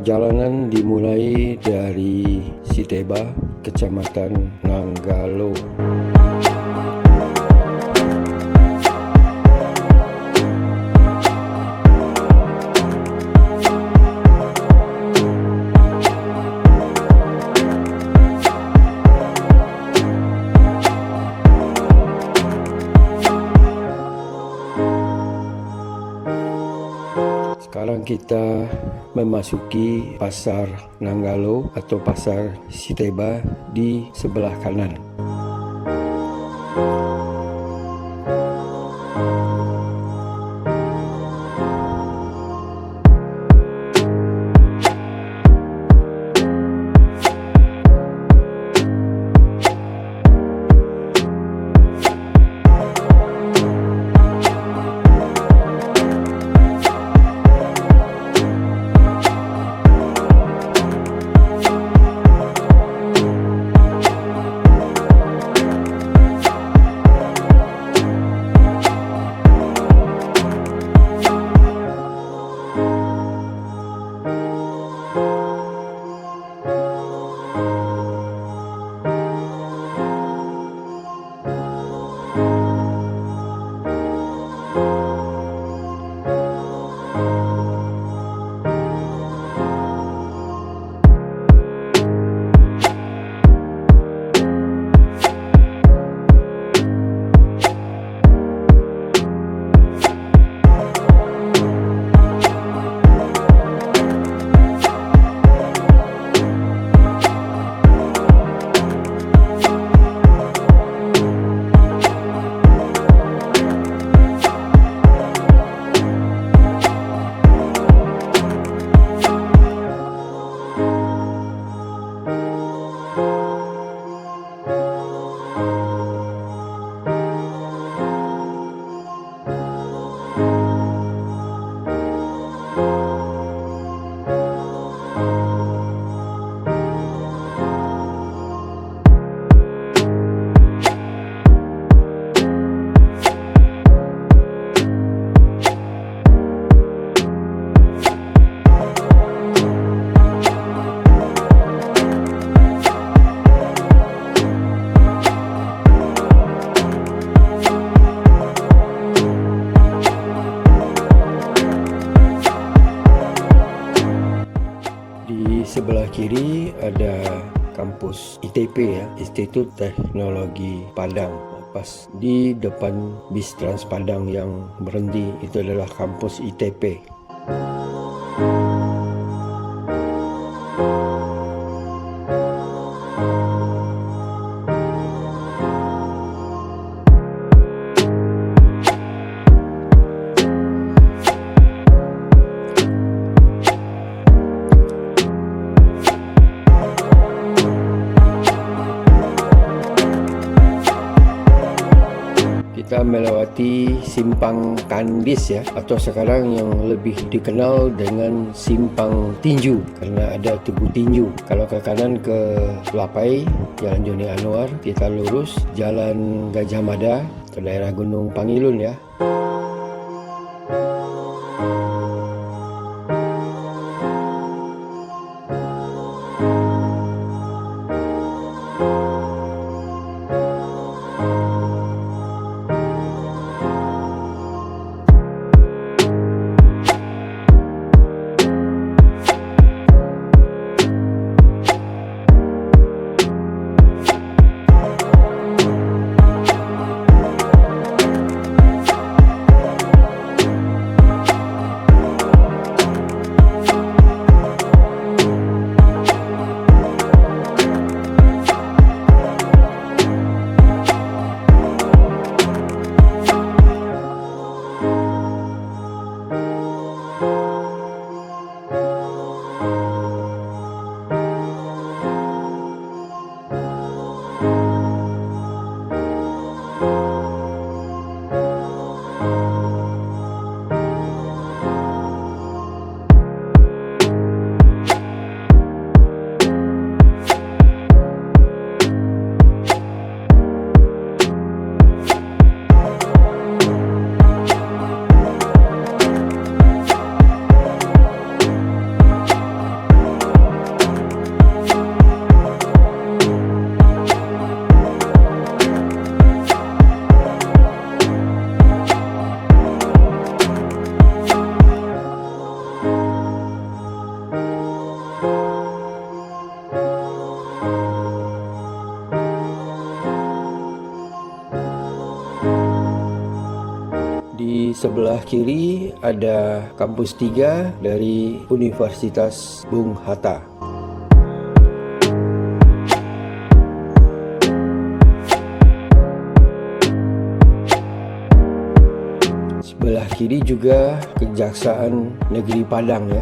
Perjalanan dimulai dari Siteba, Kecamatan Nanggalo. Sekarang kita memasuki Pasar Nanggalo atau Pasar Siteba di sebelah kanan. Di sebelah kiri ada kampus ITP ya, Institut Teknologi Padang. Pas di depan bis Trans Padang yang berhenti itu adalah kampus ITP. Kita melewati Simpang Kandis ya, atau sekarang yang lebih dikenal dengan Simpang Tinju karena ada Tugu Tinju. Kalau ke kanan ke Lapai, Jalan Joni Anwar, kita lurus Jalan Gajah Mada ke daerah Gunung Pangilun ya. Di sebelah kiri ada kampus 3 dari Universitas Bung Hatta. Sebelah kiri juga Kejaksaan Negeri Padang ya.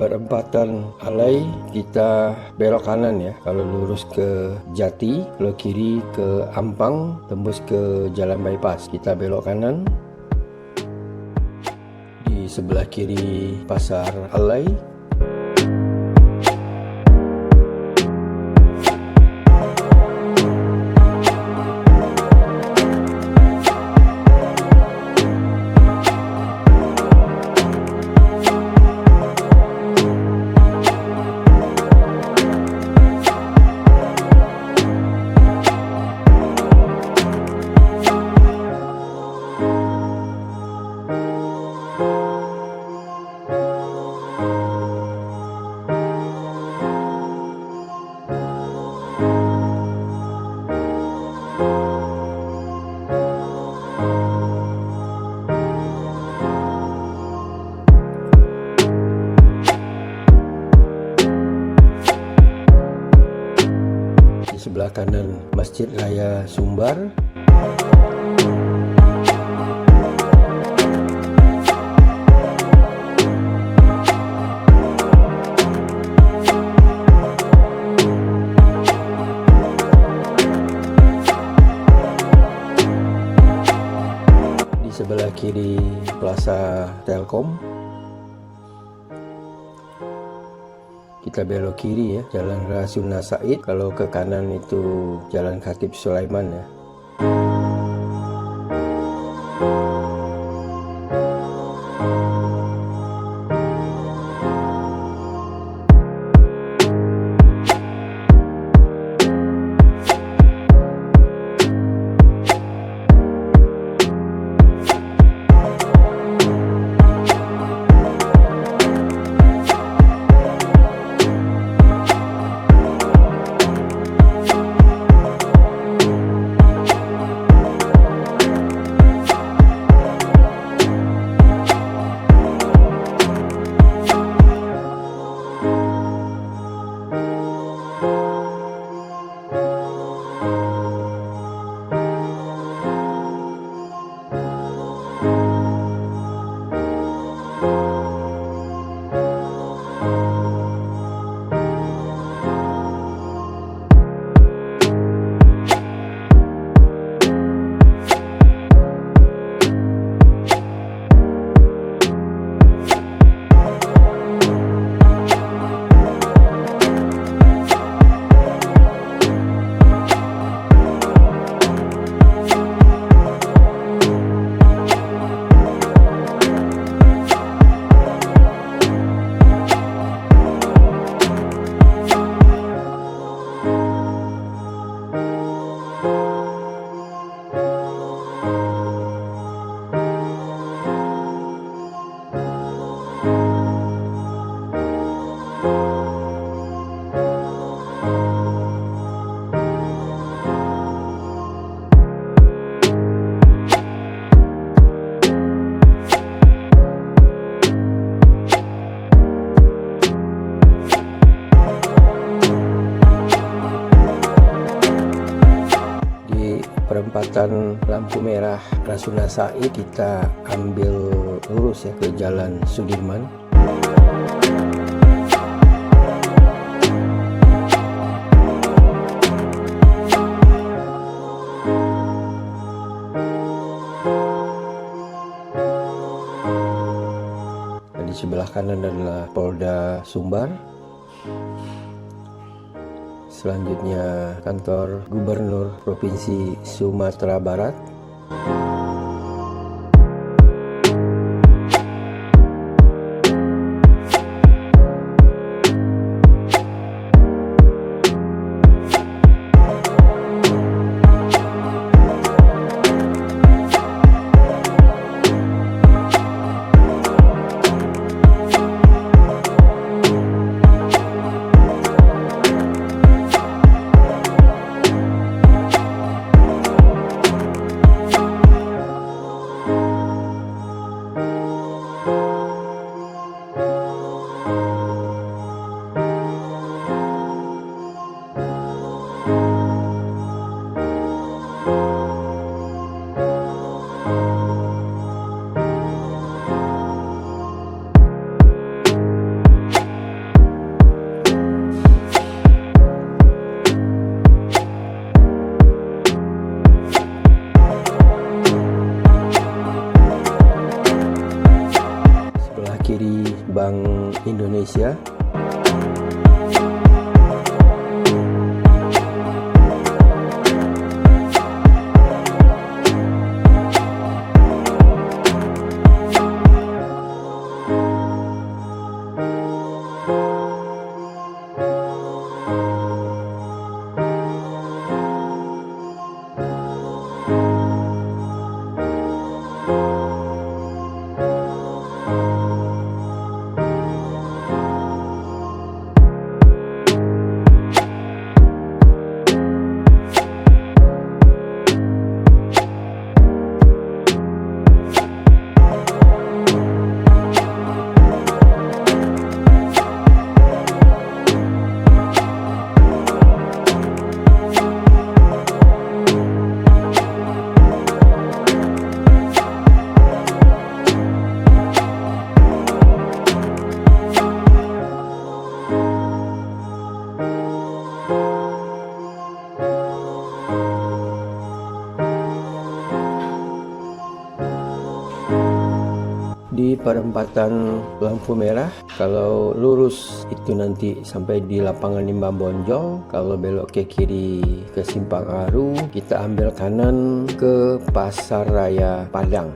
Perempatan Alai kita belok kanan ya. Kalau lurus ke Jati, kalau kiri ke Ampang, tembus ke Jalan Bypass. Kita belok kanan. Di sebelah kiri Pasar Alai. sebelah kanan Masjid Raya Sumbar. Di sebelah kiri Plaza Telkom. Kita belok kiri ya, Jalan Rasuna Said. Kalau ke kanan itu Jalan Khatib Sulaiman ya. Perempatan lampu merah Rasuna Said, kita ambil lurus ya ke Jalan Sudirman. Dan di sebelah kanan adalah Polda Sumbar. Selanjutnya kantor Gubernur Provinsi Sumatera Barat. Bank Indonesia. perempatan lampu merah. Kalau lurus itu nanti sampai di lapangan Limbang Bonjol. Kalau belok ke kiri ke Simpang Aru, kita ambil kanan ke Pasar Raya Padang.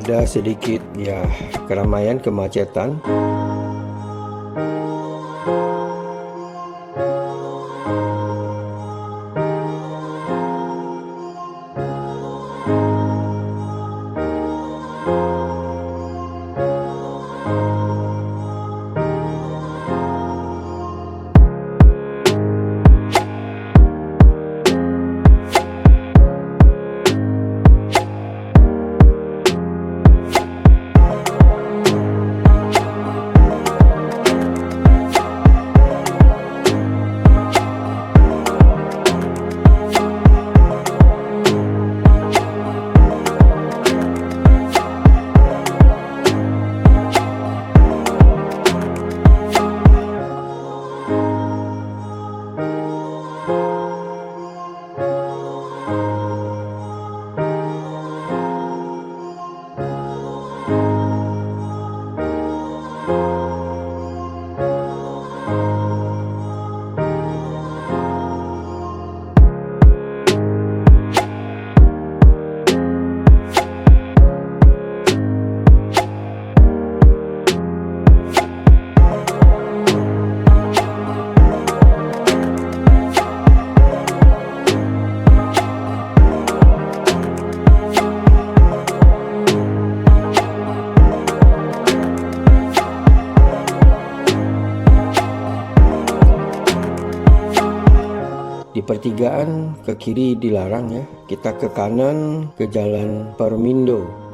Ada sedikit keramaian, kemacetan. Di pertigaan ke kiri dilarang ya. Kita ke kanan ke Jalan Permindo.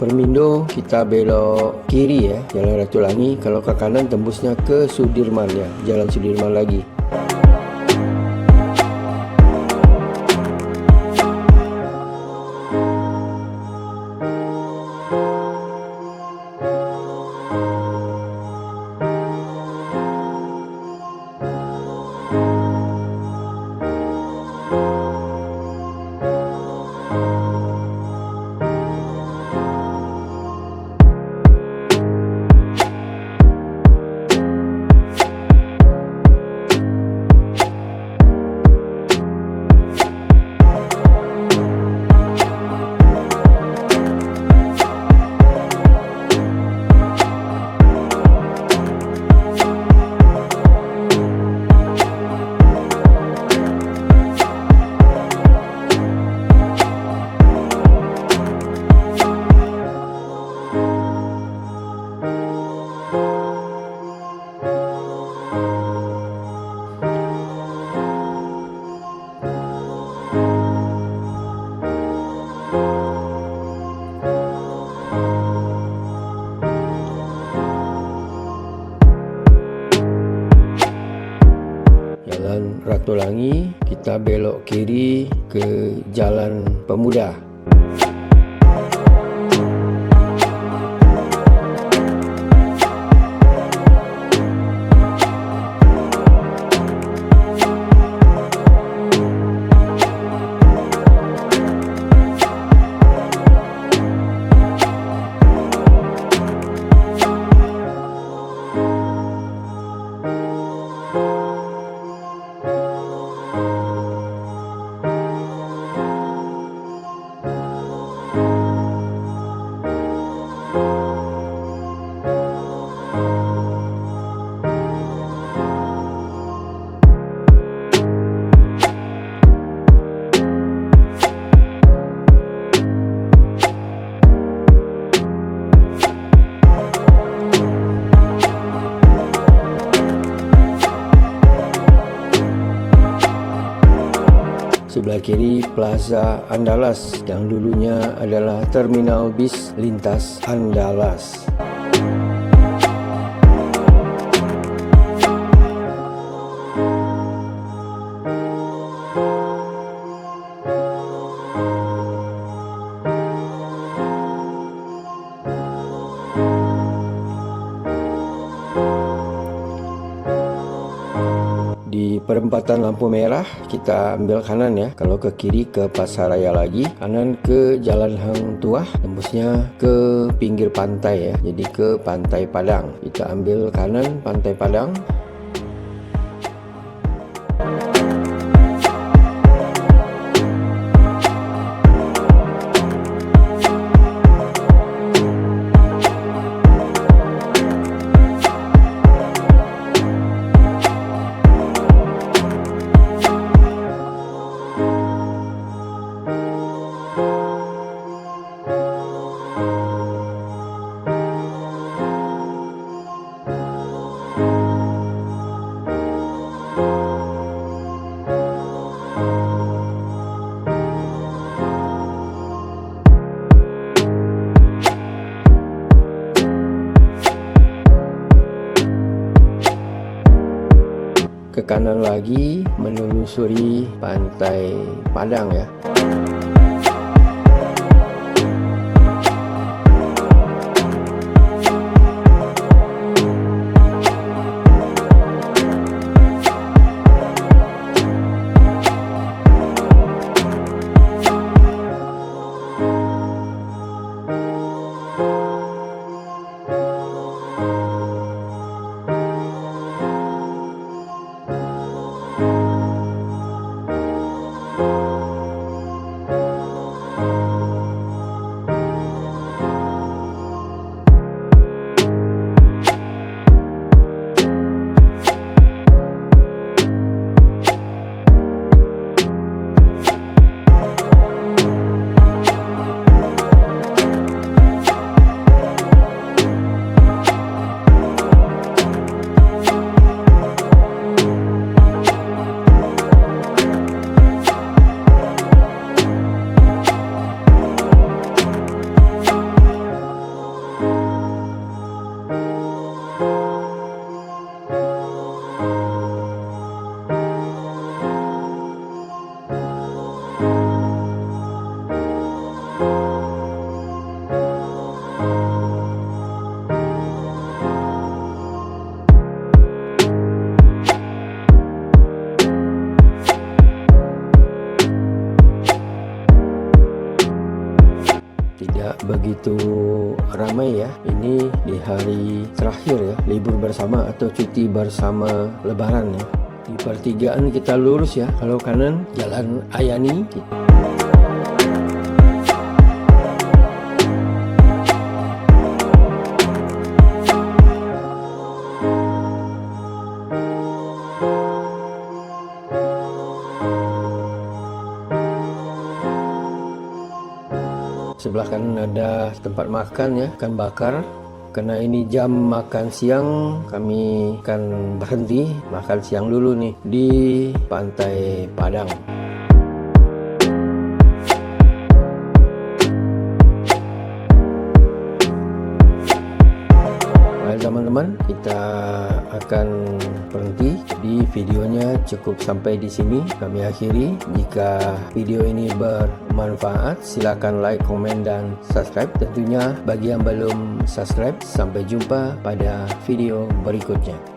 Permindo kita belok kiri ya, Jalan Ratulangi. Kalau ke kanan tembusnya ke Sudirman ya, Jalan Sudirman lagi. Jalan Ratulangi kita belok kiri ke Jalan Pemuda. Sebelah kiri Plaza Andalas yang dulunya adalah terminal bis lintas Andalas. Di perempatan lampu merah kita ambil kanan ya. Kalau ke kiri ke Pasaraya lagi, kanan ke Jalan Hang Tuah, tembusnya ke pinggir pantai ya. Jadi ke Pantai Padang. Kita ambil kanan Pantai Padang. Ke kanan lagi menelusuri Pantai Padang ya. tidak begitu ramai ya. Ini di hari terakhir ya, libur bersama atau cuti bersama Lebaran ya. Di pertigaan kita lurus ya, kalau kanan Jalan Ayani. Sebelah kanan ada tempat makan ya, ikan bakar. Karena ini jam makan siang, kami akan berhenti makan siang dulu nih di Pantai Padang. Baik teman-teman, kita akan berhenti di videonya, cukup sampai di sini kami akhiri. Jika video ini bermanfaat, silakan like, komen, dan subscribe. Tentunya bagi yang belum subscribe, sampai jumpa pada video berikutnya.